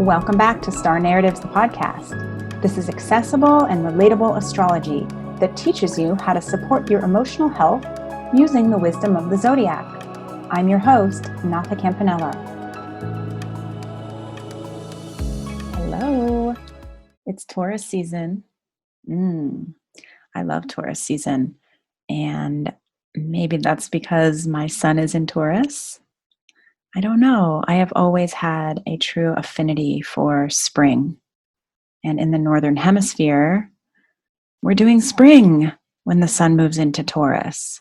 Welcome back to Star Narratives, the podcast. This is accessible and relatable astrology that teaches you how to support your emotional health using the wisdom of the zodiac. I'm your host, Natha Campanella. Hello, it's Taurus season. I love Taurus season, and maybe that's because my sun is in Taurus. I don't know. I have always had a true affinity for spring. And in the Northern Hemisphere, we're doing spring when the sun moves into Taurus.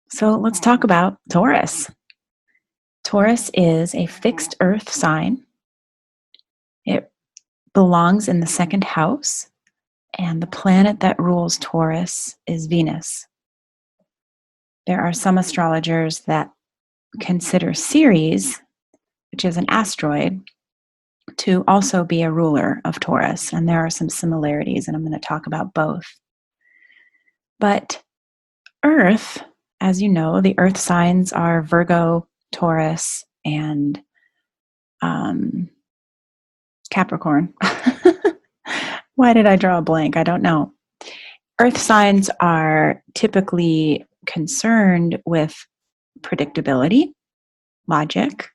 So let's talk about Taurus. Taurus is a fixed earth sign. It belongs in the second house, and the planet that rules Taurus is Venus. There are some astrologers that consider Ceres, which is an asteroid, to also be a ruler of Taurus, and there are some similarities, and I'm going to talk about both. But Earth, as you know, the Earth signs are Virgo, Taurus, and Capricorn. Why did I draw a blank? I don't know. Earth signs are typically concerned with predictability, logic.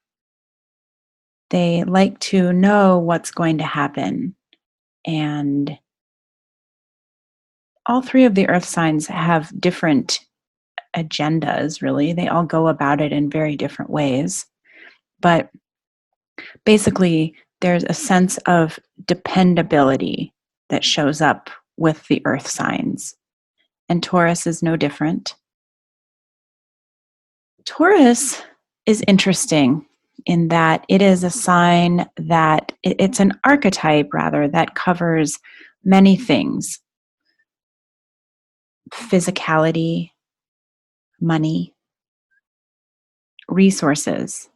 They like to know what's going to happen. And all three of the earth signs have different agendas, really. They all go about it in very different ways. But basically, there's a sense of dependability that shows up with the earth signs. And Taurus is no different. Taurus is interesting in that it is a sign that it's an archetype, rather, that covers many things: physicality, money, resources.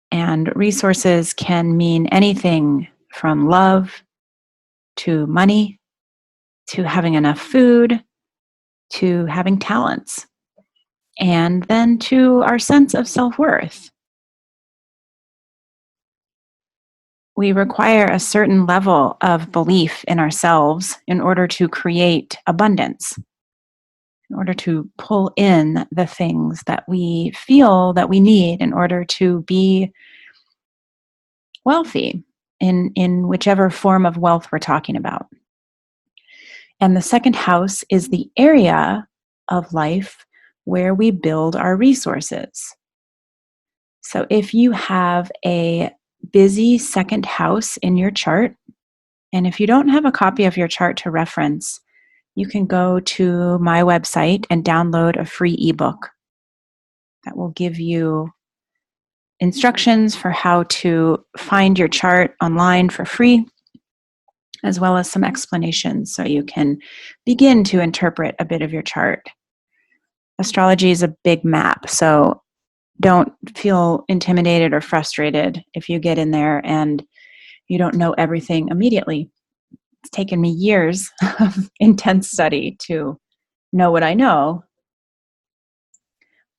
And resources can mean anything from love to money to having enough food to having talents, and then to our sense of self-worth. We require a certain level of belief in ourselves in order to create abundance, in order to pull in the things that we feel that we need in order to be wealthy in whichever form of wealth we're talking about. And the second house is the area of life where we build our resources. So if you have a busy second house in your chart, and if you don't have a copy of your chart to reference, you can go to my website and download a free ebook that will give you instructions for how to find your chart online for free, as well as some explanations so you can begin to interpret a bit of your chart. Astrology is a big map, so don't feel intimidated or frustrated if you get in there and you don't know everything immediately. It's taken me years of intense study to know what I know,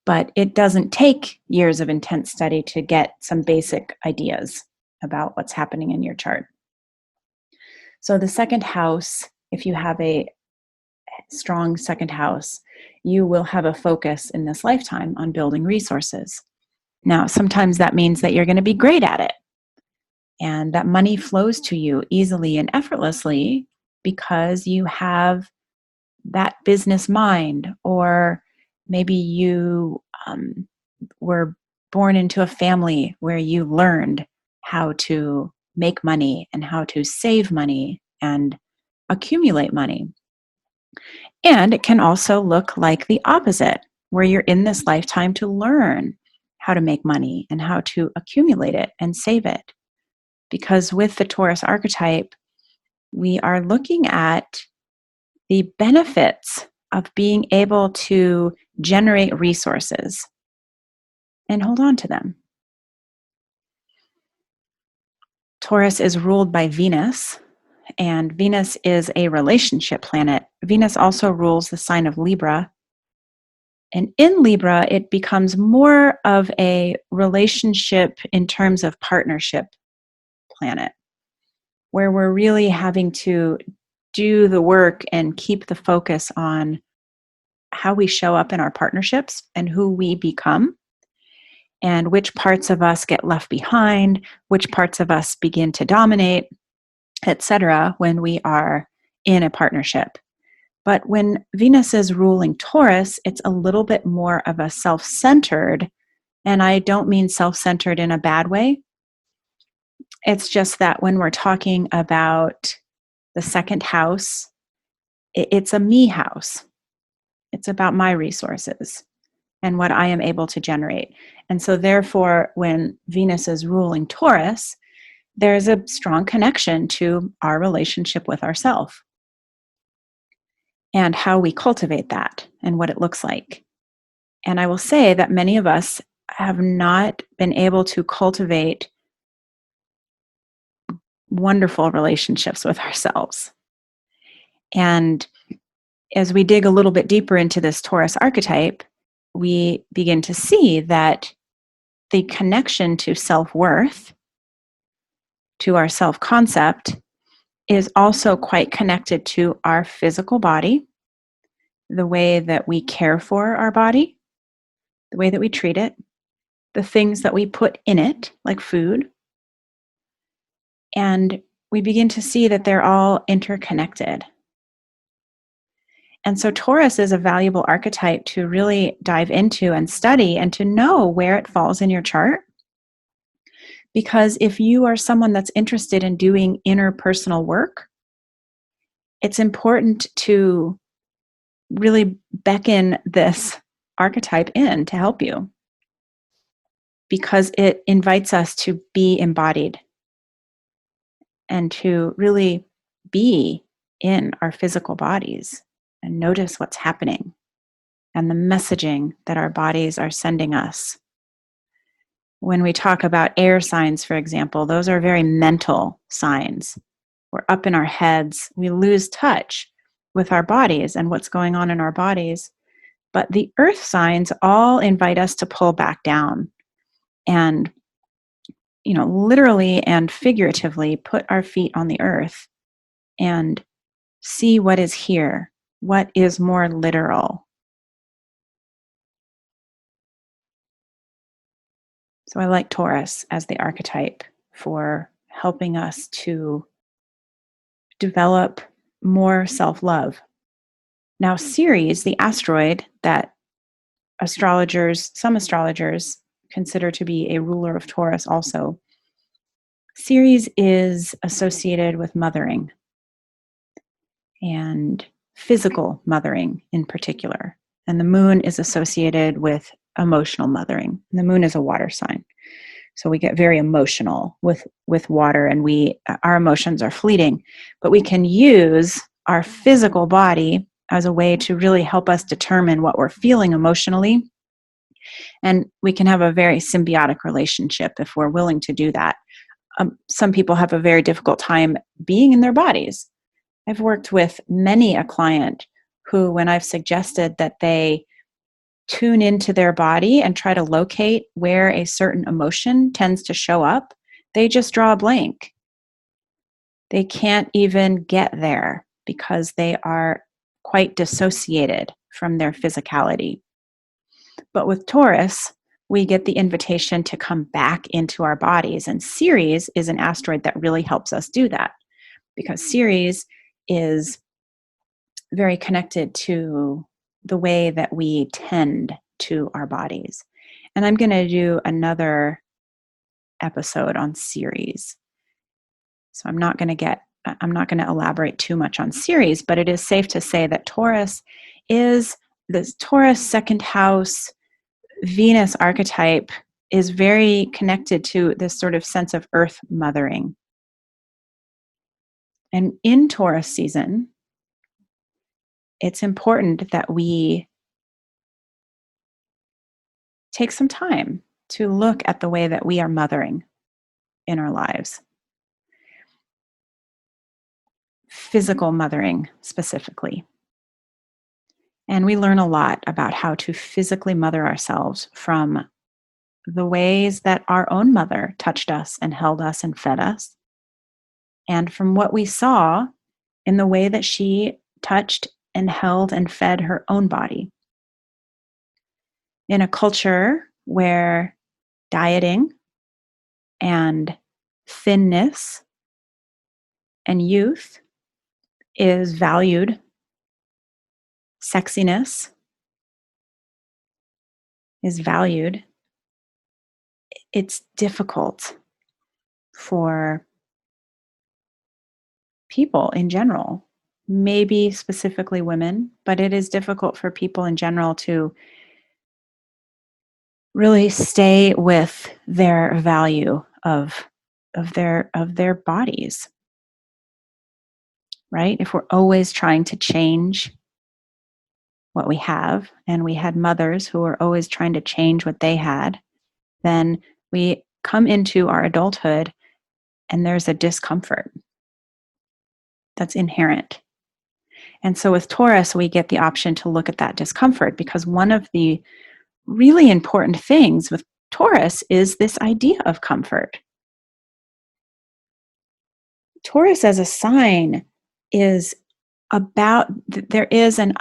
but it doesn't take years of intense study to get some basic ideas about what's happening in your chart. So the second house, if you have a strong second house, you will have a focus in this lifetime on building resources. Now, sometimes that means that you're going to be great at it, and that money flows to you easily and effortlessly because you have that business mind, or maybe you were born into a family where you learned how to make money and how to save money and accumulate money. And it can also look like the opposite, where you're in this lifetime to learn how to make money and how to accumulate it and save it. Because with the Taurus archetype, we are looking at the benefits of being able to generate resources and hold on to them. Taurus is ruled by Venus, and Venus is a relationship planet. Venus also rules the sign of Libra. And in Libra, it becomes more of a relationship in terms of partnership planet, where we're really having to do the work and keep the focus on how we show up in our partnerships and who we become, and which parts of us get left behind, which parts of us begin to dominate, etc., when we are in a partnership. But when Venus is ruling Taurus, it's a little bit more of a self-centered, and I don't mean self-centered in a bad way. It's just that when we're talking about the second house, it's a me house. It's about my resources and what I am able to generate. And so therefore, when Venus is ruling Taurus, there's a strong connection to our relationship with ourselves and how we cultivate that and what it looks like. And I will say that many of us have not been able to cultivate wonderful relationships with ourselves. And as we dig a little bit deeper into this Taurus archetype, we begin to see that the connection to self-worth, to our self-concept, is also quite connected to our physical body, the way that we care for our body, the way that we treat it, the things that we put in it, like food. And we begin to see that they're all interconnected. And so Taurus is a valuable archetype to really dive into and study and to know where it falls in your chart. Because if you are someone that's interested in doing interpersonal work, it's important to really beckon this archetype in to help you, because it invites us to be embodied and to really be in our physical bodies and notice what's happening and the messaging that our bodies are sending us. When we talk about air signs, for example, those are very mental signs. We're up in our heads. We lose touch with our bodies and what's going on in our bodies. But the earth signs all invite us to pull back down and, literally and figuratively put our feet on the earth and see what is here, what is more literal. So I like Taurus as the archetype for helping us to develop more self-love. Now, Ceres, the asteroid that some astrologers consider to be a ruler of Taurus also, Ceres is associated with mothering and physical mothering in particular. And the moon is associated with emotional mothering. And the moon is a water sign. So we get very emotional with water, and our emotions are fleeting. But we can use our physical body as a way to really help us determine what we're feeling emotionally. And we can have a very symbiotic relationship if we're willing to do that. Some people have a very difficult time being in their bodies. I've worked with many a client who, when I've suggested that they tune into their body and try to locate where a certain emotion tends to show up, they just draw a blank. They can't even get there because they are quite dissociated from their physicality. But with Taurus, we get the invitation to come back into our bodies. And Ceres is an asteroid that really helps us do that, because Ceres is very connected to the way that we tend to our bodies. And I'm going to do another episode on Ceres. So I'm not going to elaborate too much on Ceres, but it is safe to say that Taurus is this Taurus second house Venus archetype is very connected to this sort of sense of earth mothering. And in Taurus season, it's important that we take some time to look at the way that we are mothering in our lives. Physical mothering specifically. And we learn a lot about how to physically mother ourselves from the ways that our own mother touched us and held us and fed us, and from what we saw in the way that she touched and held and fed her own body. In a culture where dieting and thinness and youth is valued, sexiness is valued, it's difficult for people in general, maybe specifically women, but it is difficult for people in general to really stay with their value of their bodies. Right? If we're always trying to change what we have, and we had mothers who were always trying to change what they had, then we come into our adulthood and there's a discomfort that's inherent. And so with Taurus, we get the option to look at that discomfort, because one of the really important things with Taurus is this idea of comfort. Taurus as a sign is about, there is an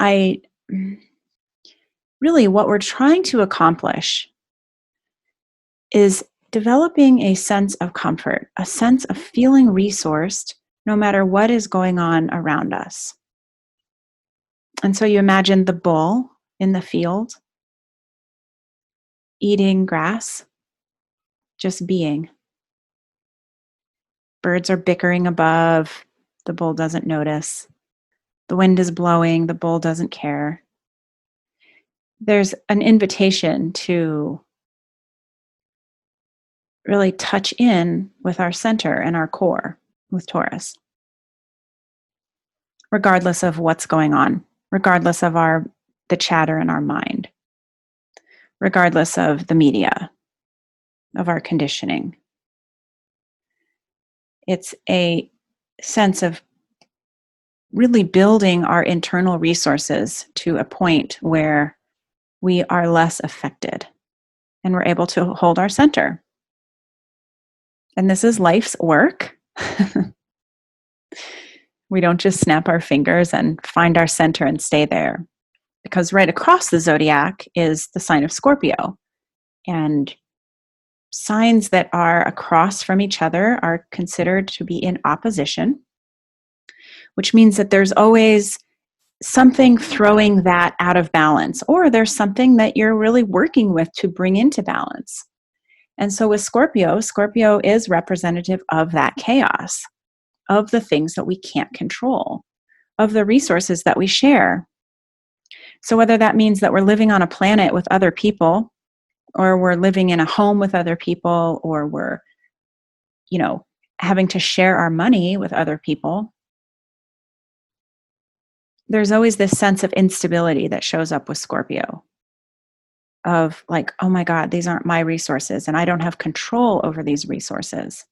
really what we're trying to accomplish is developing a sense of comfort, a sense of feeling resourced no matter what is going on around us. And so you imagine the bull in the field eating grass, just being. Birds are bickering above, the bull doesn't notice. The wind is blowing, the bull doesn't care. There's an invitation to really touch in with our center and our core with Taurus, regardless of what's going on, regardless of the chatter in our mind, regardless of the media, of our conditioning. It's a sense of really building our internal resources to a point where we are less affected and we're able to hold our center. And this is life's work. We don't just snap our fingers and find our center and stay there, because right across the zodiac is the sign of Scorpio. And signs that are across from each other are considered to be in opposition, which means that there's always something throwing that out of balance, or there's something that you're really working with to bring into balance. And so with Scorpio is representative of that chaos, of the things that we can't control, of the resources that we share. So whether that means that we're living on a planet with other people, or we're living in a home with other people, or we're, having to share our money with other people, there's always this sense of instability that shows up with Scorpio, of like, oh my God, these aren't my resources, and I don't have control over these resources.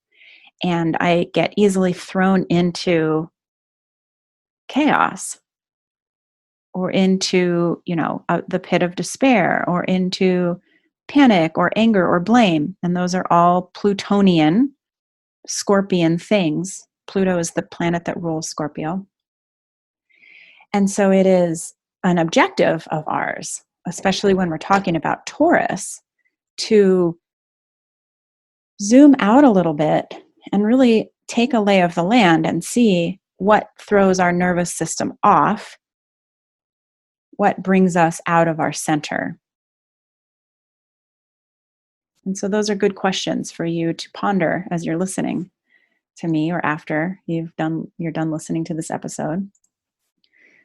And I get easily thrown into chaos, or into, the pit of despair, or into panic or anger or blame. And those are all Plutonian, Scorpion things. Pluto is the planet that rules Scorpio. And so it is an objective of ours, especially when we're talking about Taurus, to zoom out a little bit and really take a lay of the land and see what throws our nervous system off, what brings us out of our center. And so those are good questions for you to ponder as you're listening to me, or after you're done listening to this episode.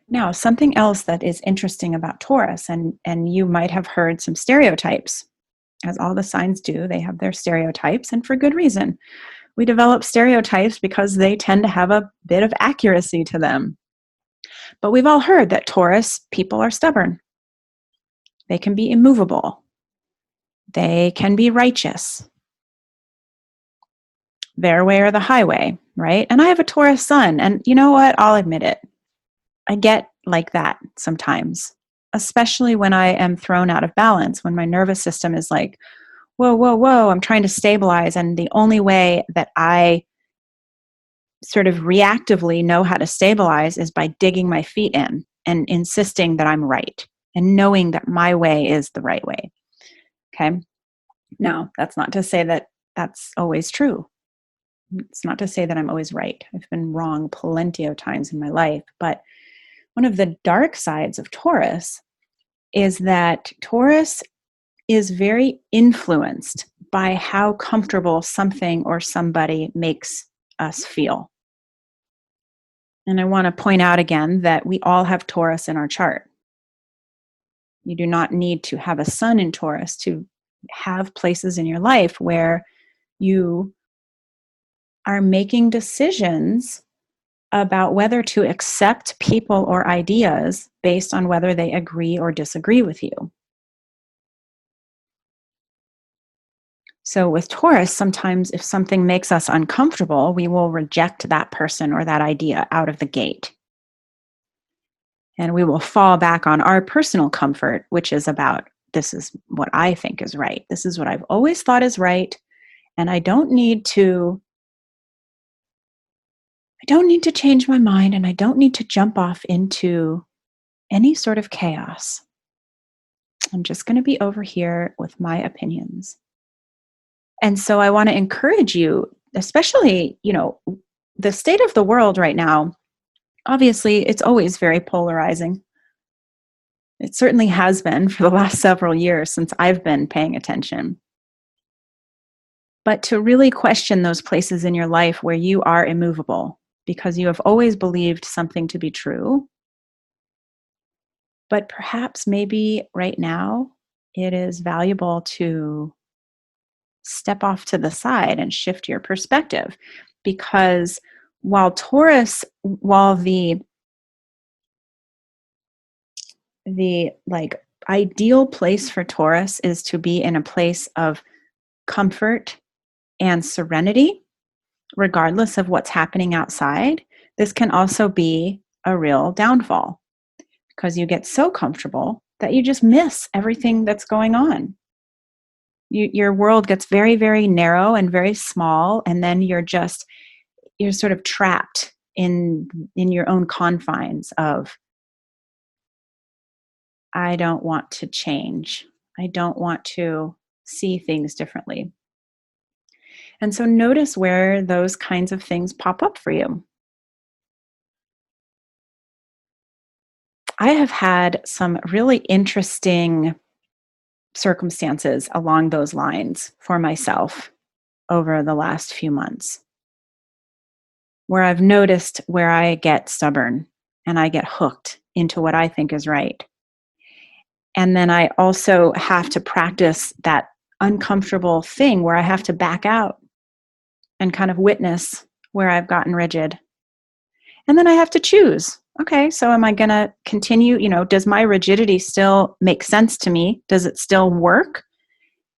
Now, something else that is interesting about Taurus, and you might have heard some stereotypes, as all the signs do. They have their stereotypes, and for good reason. We develop stereotypes because they tend to have a bit of accuracy to them. But we've all heard that Taurus people are stubborn. They can be immovable. They can be righteous. Their way or the highway, right? And I have a Taurus sun, and you know what? I'll admit it. I get like that sometimes, especially when I am thrown out of balance, when my nervous system is like, whoa, I'm trying to stabilize. And the only way that I sort of reactively know how to stabilize is by digging my feet in and insisting that I'm right and knowing that my way is the right way. Okay. Now, that's not to say that that's always true. It's not to say that I'm always right. I've been wrong plenty of times in my life. But one of the dark sides of Taurus is that Taurus is very influenced by how comfortable something or somebody makes us feel. And I want to point out again that we all have Taurus in our chart. You do not need to have a sun in Taurus to have places in your life where you are making decisions about whether to accept people or ideas based on whether they agree or disagree with you. So with Taurus, sometimes if something makes us uncomfortable, we will reject that person or that idea out of the gate. And we will fall back on our personal comfort, which is about, this is what I think is right. This is what I've always thought is right. And I don't need to change my mind, and I don't need to jump off into any sort of chaos. I'm just going to be over here with my opinions. And so I want to encourage you, especially, the state of the world right now, obviously it's always very polarizing. It certainly has been for the last several years since I've been paying attention. But to really question those places in your life where you are immovable because you have always believed something to be true, but perhaps maybe right now it is valuable to step off to the side and shift your perspective. Because while the ideal place for Taurus is to be in a place of comfort and serenity, regardless of what's happening outside, this can also be a real downfall because you get so comfortable that you just miss everything that's going on. Your world gets very, very narrow and very small, and then you're sort of trapped in your own confines of, I don't want to change. I don't want to see things differently. And so notice where those kinds of things pop up for you. I have had some really interesting circumstances along those lines for myself over the last few months, where I've noticed where I get stubborn and I get hooked into what I think is right. And then I also have to practice that uncomfortable thing where I have to back out and kind of witness where I've gotten rigid. And then I have to choose. Okay, so am I going to continue? Does my rigidity still make sense to me? Does it still work?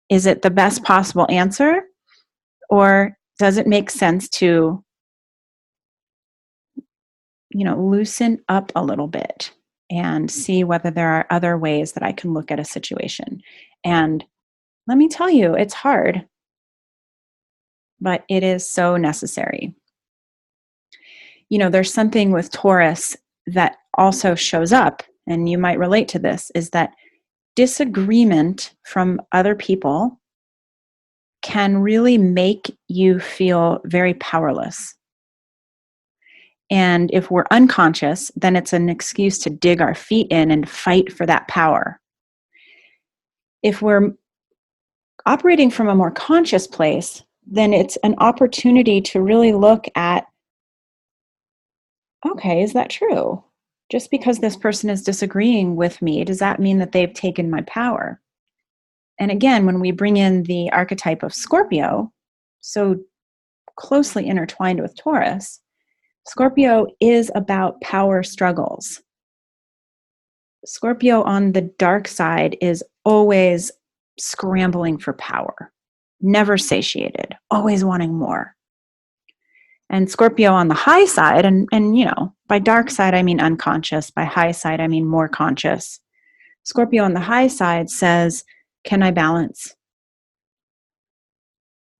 Is it the best possible answer? Or does it make sense to, loosen up a little bit and see whether there are other ways that I can look at a situation? And let me tell you, it's hard, but it is so necessary. There's something with Taurus that also shows up, and you might relate to this, is that disagreement from other people can really make you feel very powerless. And if we're unconscious, then it's an excuse to dig our feet in and fight for that power. If we're operating from a more conscious place, then it's an opportunity to really look at, okay, is that true? Just because this person is disagreeing with me, does that mean that they've taken my power? And again, when we bring in the archetype of Scorpio, so closely intertwined with Taurus, Scorpio is about power struggles. Scorpio on the dark side is always scrambling for power, never satiated, always wanting more. And Scorpio on the high side, and by dark side, I mean unconscious. By high side, I mean more conscious. Scorpio on the high side says, can I balance?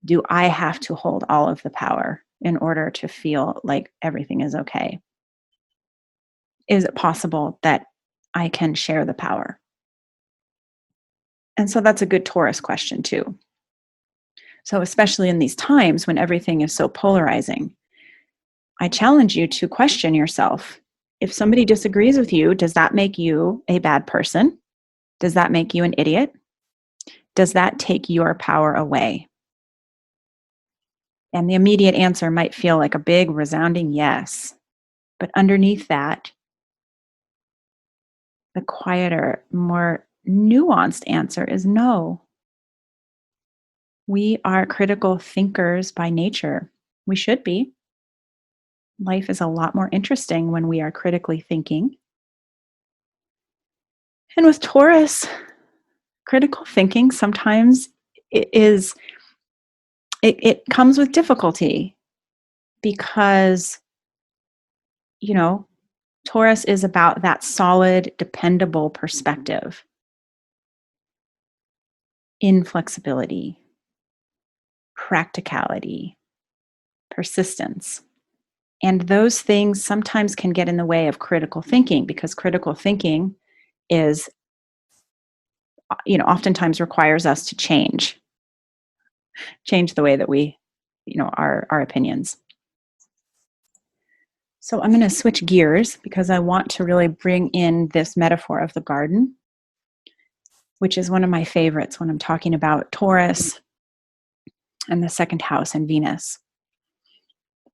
Do I have to hold all of the power? in order to feel like everything is okay? Is it possible that I can share the power? And so that's a good Taurus question, too. So, especially in these times when everything is so polarizing, I challenge you to question yourself. If somebody disagrees with you, does that make you a bad person? Does that make you an idiot? Does that take your power away? And the immediate answer might feel like a big, resounding yes. But underneath that, the quieter, more nuanced answer is no. We are critical thinkers by nature. We should be. Life is a lot more interesting when we are critically thinking. And with Taurus, critical thinking sometimes it comes with difficulty because, you know, Taurus is about that solid, dependable perspective, inflexibility, practicality, persistence. And those things sometimes can get in the way of critical thinking because critical thinking is, oftentimes requires us to change the way that we, our opinions. So I'm going to switch gears because I want to really bring in this metaphor of the garden, which is one of my favorites when I'm talking about Taurus and the second house and Venus.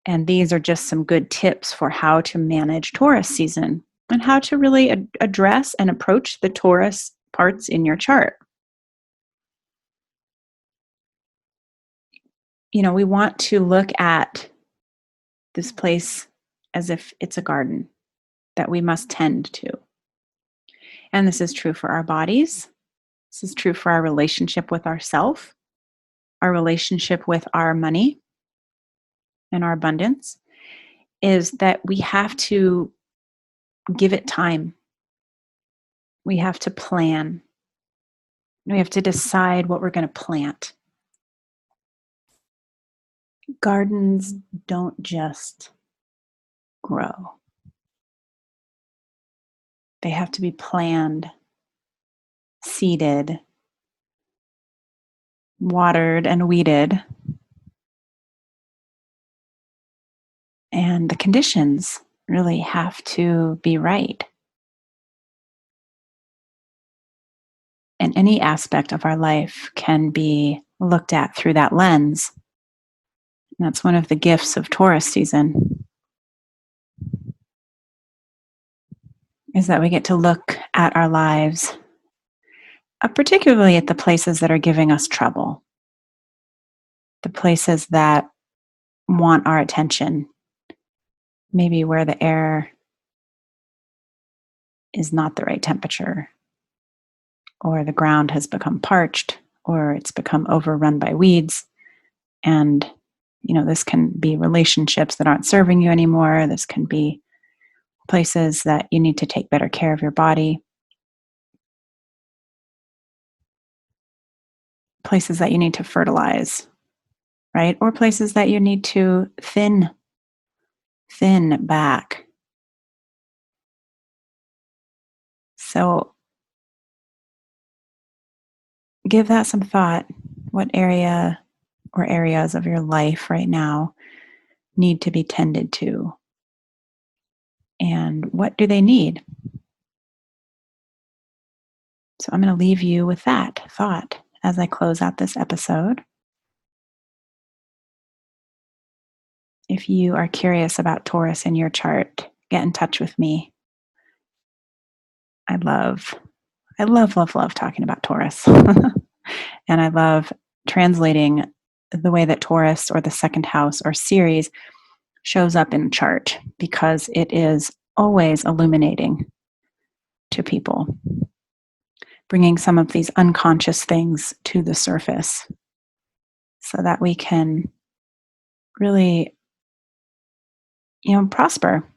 And these are just some good tips for how to manage Taurus season and how to really address and approach the Taurus parts in your chart. We want to look at this place as if it's a garden that we must tend to. And this is true for our bodies. This is true for our relationship with ourself, our relationship with our money and our abundance, is that we have to give it time. We have to plan. We have to decide what we're going to plant. Gardens don't just grow. They have to be planned, seeded, watered, and weeded. And the conditions really have to be right. And any aspect of our life can be looked at through that lens. And that's one of the gifts of Taurus season, is that we get to look at our lives, particularly at the places that are giving us trouble, the places that want our attention, maybe where the air is not the right temperature, or the ground has become parched, or it's become overrun by weeds. And, this can be relationships that aren't serving you anymore. This can be places that you need to take better care of your body, places that you need to fertilize, right? Or places that you need to thin back. So give that some thought. What area or areas of your life right now need to be tended to? And what do they need? So I'm going to leave you with that thought as I close out this episode. If you are curious about Taurus in your chart, get in touch with me. I love talking about Taurus. And I love translating the way that Taurus or the second house or Ceres shows up in a chart, because it is always illuminating to people, bringing some of these unconscious things to the surface so that we can really, prosper.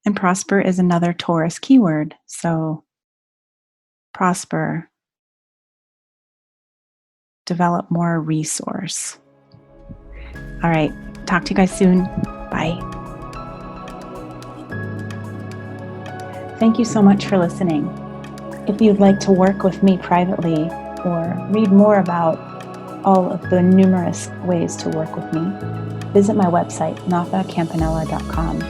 And prosper is another Taurus keyword. So prosper, develop more resource. All right. Talk to you guys soon. Bye. Thank you so much for listening. If you'd like to work with me privately or read more about all of the numerous ways to work with me, visit my website, nathacampanella.com.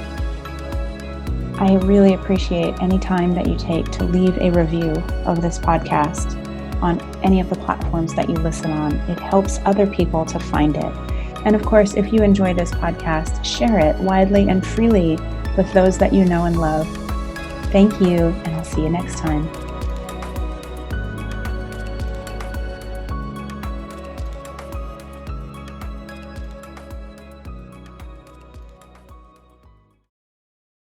I really appreciate any time that you take to leave a review of this podcast on any of the platforms that you listen on. It helps other people to find it. And of course, if you enjoy this podcast, share it widely and freely with those that you know and love. Thank you, and I'll see you next time.